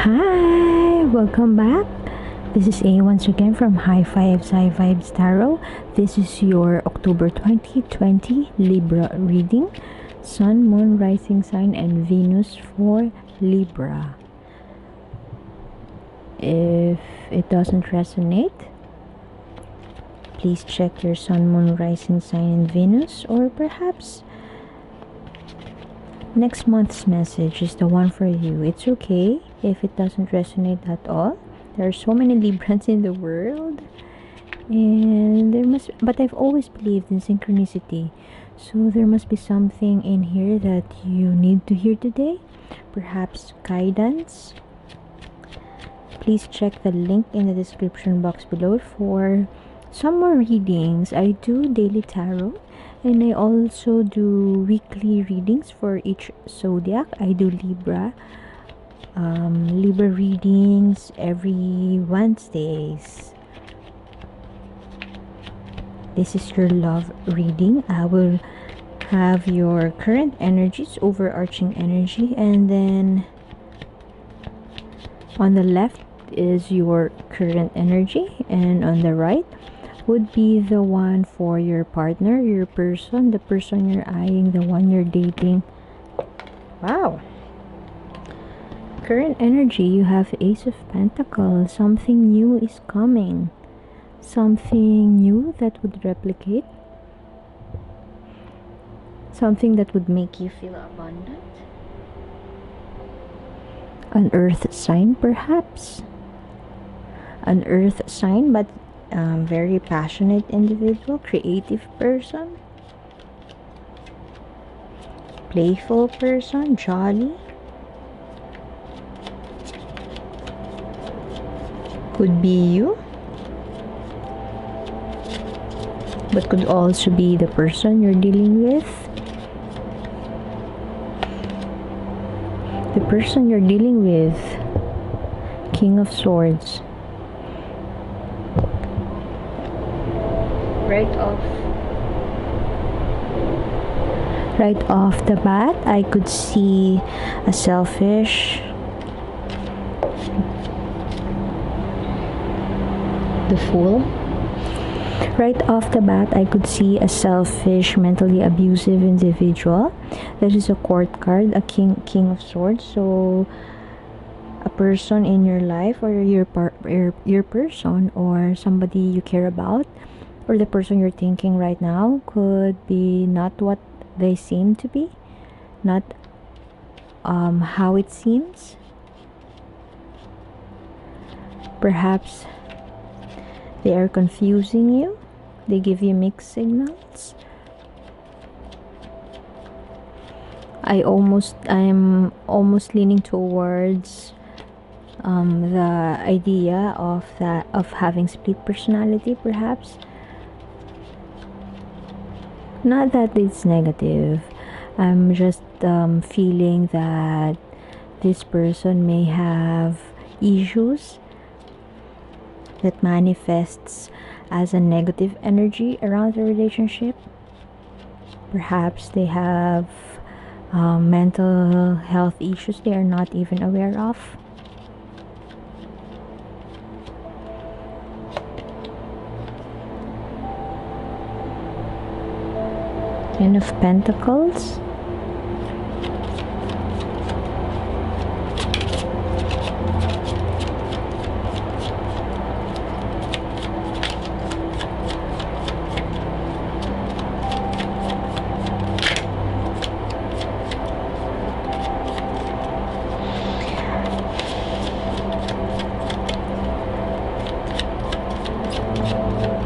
Hi, welcome back. This is A once again from highfive Tarot. This is your October 2020 Libra reading. Sun, Moon, Rising Sign, and Venus for Libra. If it doesn't resonate, please check your Sun, Moon, Rising Sign, and Venus, or perhaps next month's message is the one for you. It's okay if it doesn't resonate at all. There are so many Librans in the world, and but I've always believed in synchronicity. So there must be something in here that you need to hear today. Perhaps guidance. Please check the link in the description box below for some more readings. I do daily tarot, and I also do weekly readings for each zodiac. I do Libra readings every Wednesdays. This is your love reading. I will have your current energies, overarching energy, and then on the left is your current energy, and on the right would be the one for your partner, your person, the person you're eyeing, the one you're dating. Wow. Current energy, you have Ace of Pentacles. Something new is coming. Something new that would replicate. Something that would make you feel abundant. An earth sign, perhaps. An earth sign, but very passionate individual, creative person, playful person, jolly. Could be you, but could also be the person you're dealing with. The person you're dealing with, King of Swords. Right off the bat, I could see a selfish, the Fool. Right off the bat, I could see a selfish, mentally abusive individual. That is a court card, a king of swords. So a person in your life, or your person, or somebody you care about, or the person you're thinking right now, could be not what they seem to be, not how it seems. Perhaps they are confusing you. They give you mixed signals. I'm almost leaning towards the idea of having split personality, perhaps. Not that it's negative. I'm just feeling that this person may have issues that manifests as a negative energy around the relationship. Perhaps they have mental health issues they are not even aware of. Ten of Pentacles.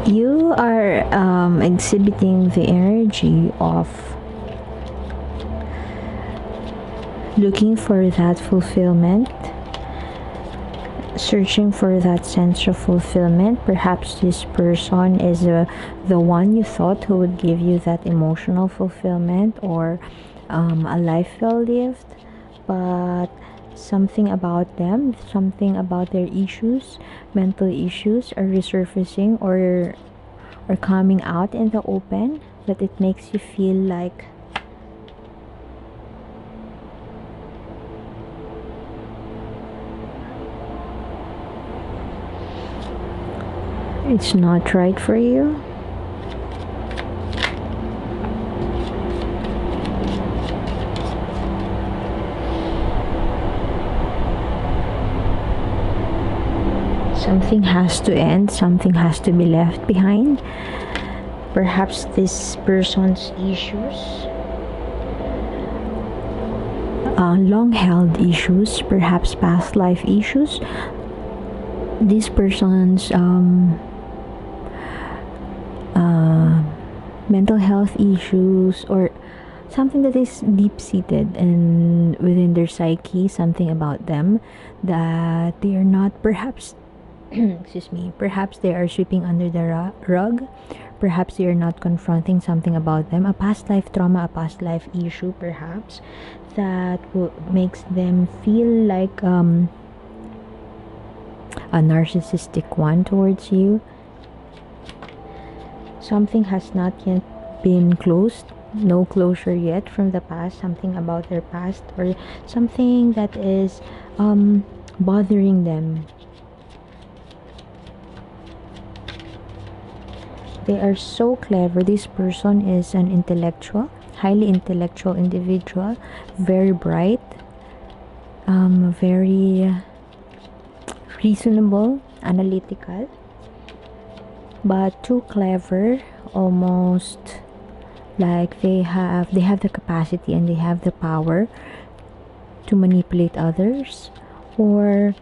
You are exhibiting the energy of looking for that fulfillment, searching for that sense of fulfillment. Perhaps this person is the one you thought who would give you that emotional fulfillment, or a life well lived, but something about them, something about their issues, mental issues, are resurfacing or coming out in the open, that it makes you feel like It's not right for you. Something has to end, something has to be left behind. Perhaps this person's issues, long-held issues, perhaps past life issues. This person's mental health issues, or something that is deep-seated and within their psyche, something about them that they are not perhaps excuse me, perhaps they are sweeping under the rug. Perhaps they are not confronting something about them, a past life trauma, a past life issue, perhaps that makes them feel like a narcissistic one towards you. Something has not yet been closed, no closure yet from the past, something about their past, or something that is bothering them. They are so clever. This person is an intellectual, highly intellectual individual, very bright, very reasonable, analytical, but too clever, almost like they have the capacity and they have the power to manipulate others or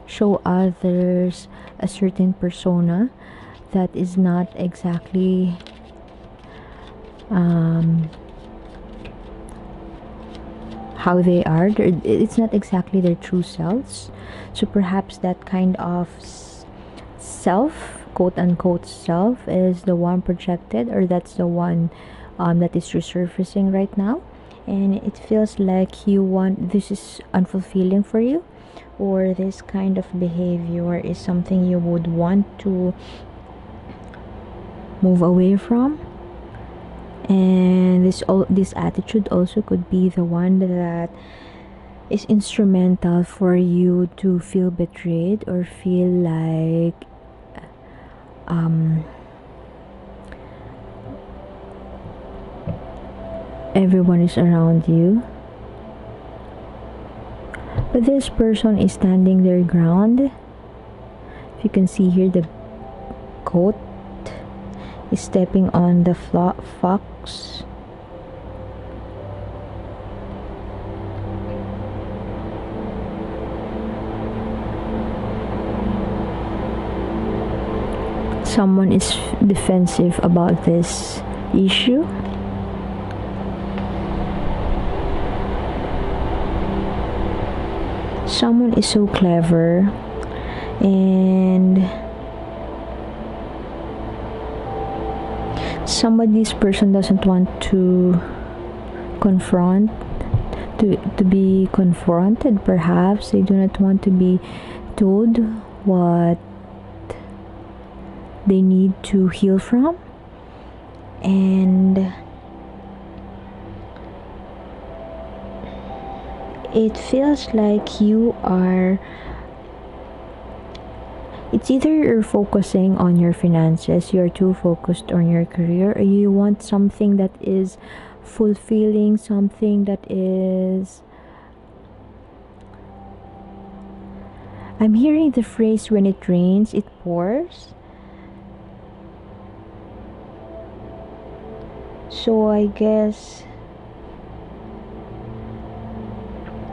show others a certain persona that is not exactly how they are. It's not exactly their true selves. So perhaps that kind of self, quote unquote self, is the one projected, or that's the one that is resurfacing right now. And it feels like this is unfulfilling for you, or this kind of behavior is something you would want to move away from. And this attitude also could be the one that is instrumental for you to feel betrayed or feel like everyone is around you. But this person is standing their ground. If you can see here, the goat is stepping on the fox. Someone is defensive about this issue. Someone is so clever, and this person doesn't want to confront, to be confronted. Perhaps they do not want to be told what they need to heal from. And it feels like it's either you're focusing on your finances, you're too focused on your career, or you want something that is fulfilling, something that is... I'm hearing the phrase, when it rains, it pours. So I guess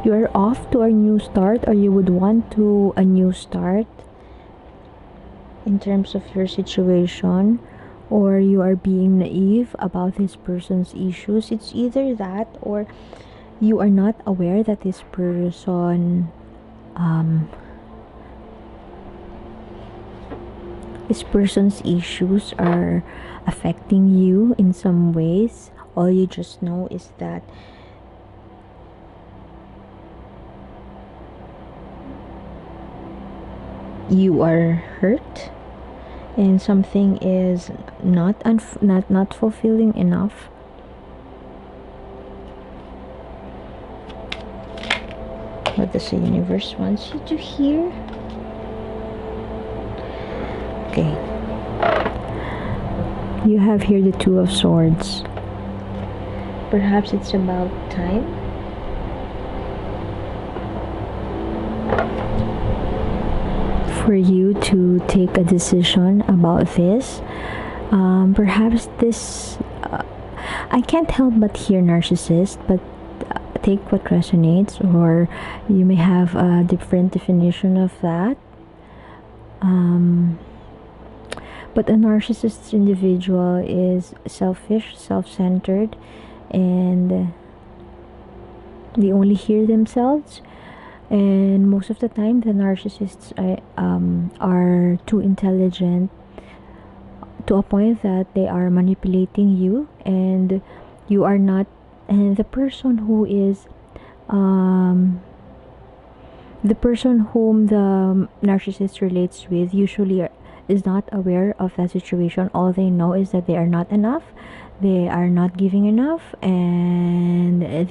you're off to a new start, or you would want to a new start in terms of your situation, or you are being naive about this person's issues. It's either that, or you are not aware that this person's issues are affecting you in some ways. All you just know is that you are hurt, and something is not fulfilling enough. What does the universe wants you to hear? Okay. You have here the Two of Swords. Perhaps it's about time for you to take a decision about this. Perhaps this, I can't help but hear narcissist, but take what resonates, or you may have a different definition of that. But a narcissist individual is selfish, self-centered, and they only hear themselves. And most of the time, the narcissists are too intelligent to a point that they are manipulating you, and you are not. And the person whom the narcissist relates with usually is not aware of that situation. All they know is that they are not enough, they are not giving enough, and it's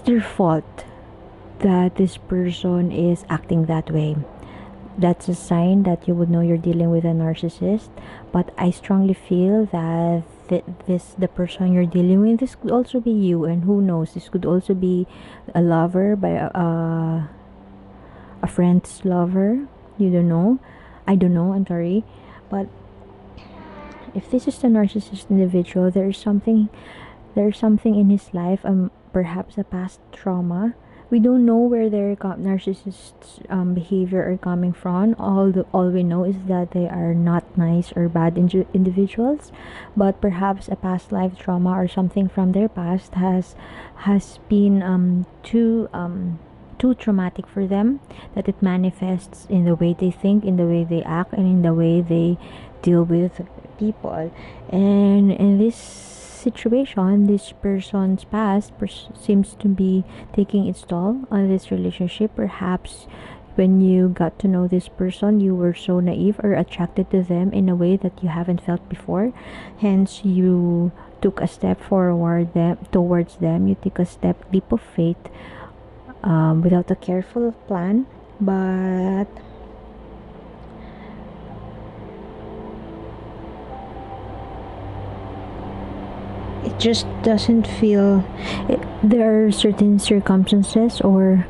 their fault that this person is acting that way. That's a sign that you would know you're dealing with a narcissist. But I strongly feel that the person you're dealing with, this could also be you, and who knows, this could also be a lover by a friend's lover. You don't know. I don't know, I'm sorry. But if this is the narcissist individual, there's something in his life, perhaps a past trauma. We don't know where their narcissist's behavior are coming from. All we know is that they are not nice or bad individuals, but perhaps a past life trauma or something from their past has been too traumatic for them, that it manifests in the way they think, in the way they act, and in the way they deal with people. And in this situation, this person's past seems to be taking its toll on this relationship. Perhaps when you got to know this person, you were so naive or attracted to them in a way that you haven't felt before. Hence, you took a step forward towards them. You took a leap of faith, without a careful plan. But it just doesn't feel there are certain circumstances, or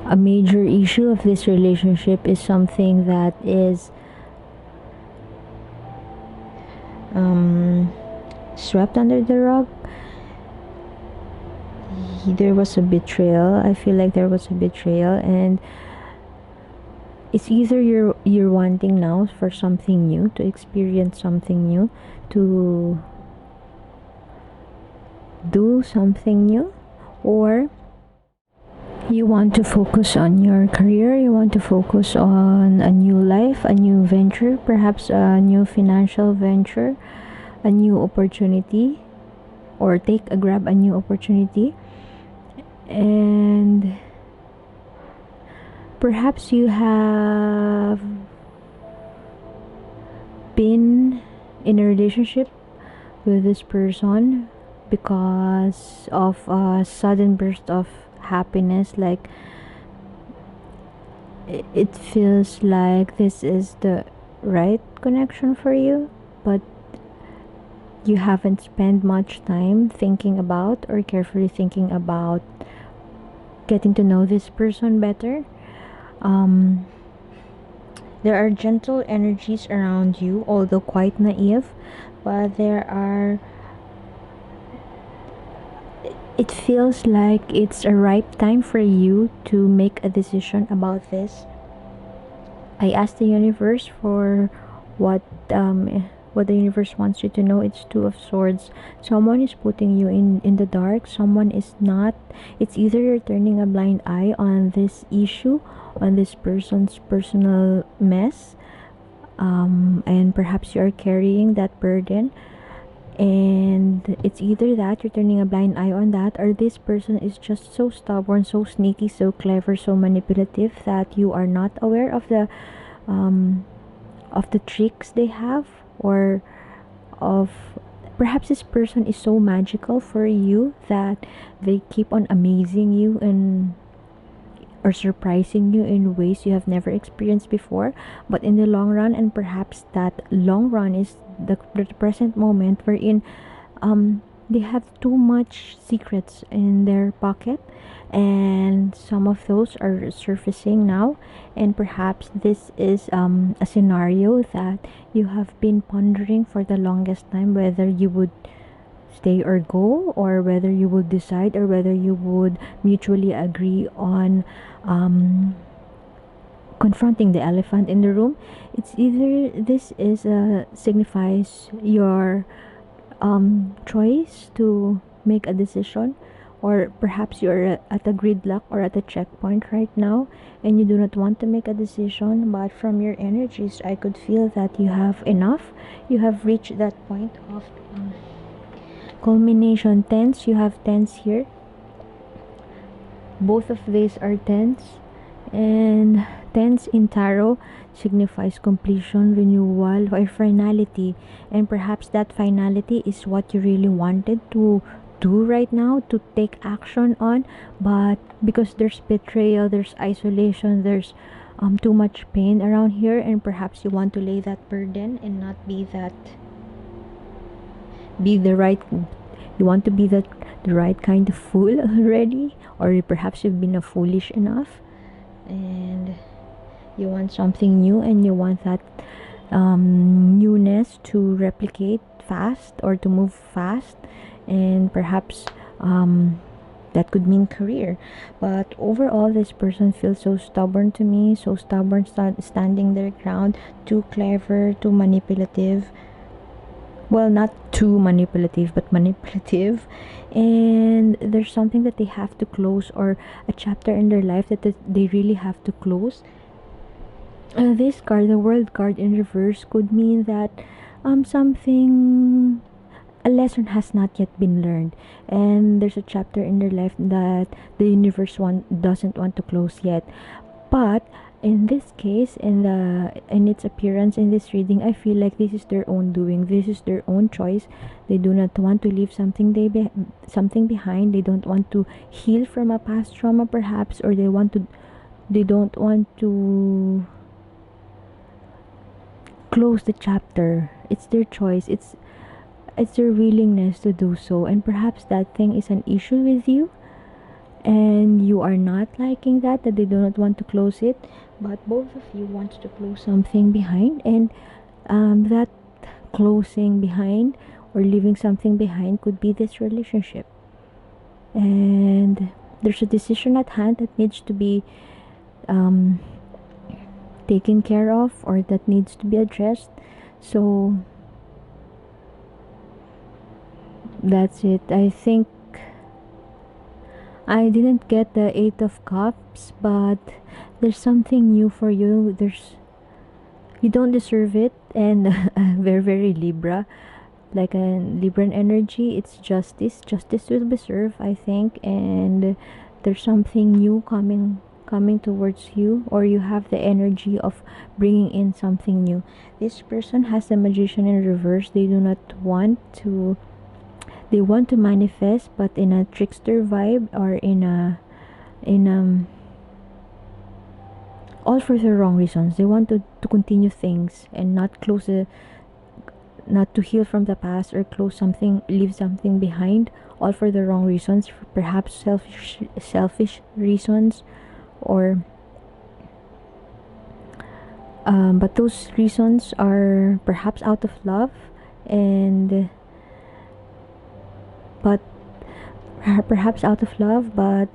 a major issue of this relationship is something that is swept under the rug. There was a betrayal. I feel like there was a betrayal, and it's either you're wanting now for something new, to experience something new, to do something new, or you want to focus on your career, you want to focus on a new life, a new venture, perhaps a new financial venture, a new opportunity, or grab a new opportunity. And perhaps you have been in a relationship with this person because of a sudden burst of happiness. Like, it feels like this is the right connection for you, but you haven't spent much time thinking about, or carefully thinking about, getting to know this person better. There are gentle energies around you, although quite naive, but it feels like it's a ripe time for you to make a decision about this. I asked the universe for what the universe wants you to know. It's Two of Swords. Someone is putting you in the dark. Someone is not. It's either you're turning a blind eye on this issue, on this person's personal mess, and perhaps you're carrying that burden. And it's either that you're turning a blind eye on that, or this person is just so stubborn, so sneaky, so clever, so manipulative that you are not aware of the tricks they have, or of perhaps this person is so magical for you that they keep on amazing you, and or surprising you in ways you have never experienced before. But in the long run, and perhaps that long run is the present moment wherein they have too much secrets in their pocket, and some of those are surfacing now. And perhaps this is a scenario that you have been pondering for the longest time, whether you would stay or go, or whether you would decide, or whether you would mutually agree on confronting the elephant in the room. It's either this is signifies your choice to make a decision, or perhaps you're at a gridlock or at a checkpoint right now and you do not want to make a decision. But from your energies, I could feel that you have enough. You have reached that point of culmination. Tense, you have tense here. Both of these are tense, and tense in tarot signifies completion, renewal, or finality. And perhaps that finality is what you really wanted to do right now, to take action on. But because there's betrayal, there's isolation, there's too much pain around here, and perhaps you want to lay that burden and not be that, be the right, you want to be the right kind of fool already, or perhaps you've been a foolish enough and you want something new, and you want that newness to replicate fast or to move fast. And perhaps that could mean career. But overall, this person feels so stubborn to me, so stubborn, standing their ground, too clever, too manipulative. Well, not too manipulative, but manipulative. And there's something that they have to close, or a chapter in their life that they really have to close. This card, the World card in reverse, could mean that something, a lesson has not yet been learned, and there's a chapter in their life that the universe doesn't want to close yet. But in this case, in its appearance in this reading, I feel like this is their own doing. This is their own choice. They do not want to leave something something behind. They don't want to heal from a past trauma, perhaps, or they don't want to close the chapter. It's their choice. It's their willingness to do so. And perhaps that thing is an issue with you, and you are not liking that they do not want to close it. But both of you wants to close something behind, and that closing behind or leaving something behind could be this relationship. And there's a decision at hand that needs to be taken care of, or that needs to be addressed. So that's it. I think I didn't get the 8 of Cups, but there's something new for you. You don't deserve it, and very Libra, like a Libran energy. It's justice will be served, I think. And there's something new coming towards you, or you have the energy of bringing in something new. This person has the Magician in reverse. They do not want to, they want to manifest, but in a trickster vibe, or in all for the wrong reasons. They want to continue things and not not to heal from the past, or leave something behind, all for the wrong reasons. Perhaps selfish reasons, or but those reasons are perhaps out of love, and but perhaps out of love, but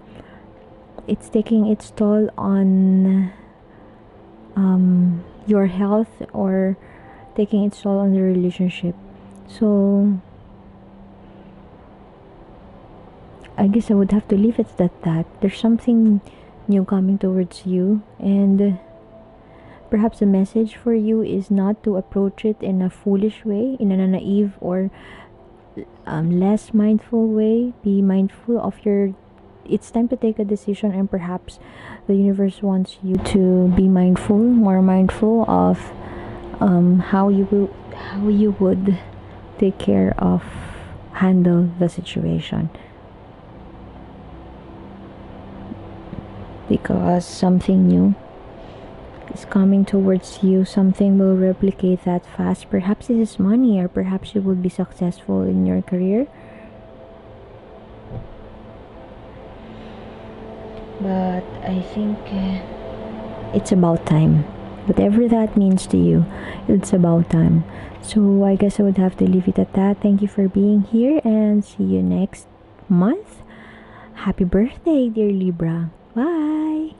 it's taking its toll on your health, or taking its toll on the relationship. So I guess I would have to leave it at that. There's something new coming towards you, and perhaps a message for you is not to approach it in a foolish way, in a naive or less mindful way. Be mindful of your, it's time to take a decision, and perhaps the universe wants you to be more mindful of how you would take care of, handle the situation. because something new is coming towards you. Something will replicate that fast. Perhaps it is money, or perhaps you will be successful in your career. But I think it's about time. Whatever that means to you, it's about time. So I guess I would have to leave it at that. Thank you for being here, and see you next month. Happy birthday, dear Libra. Bye.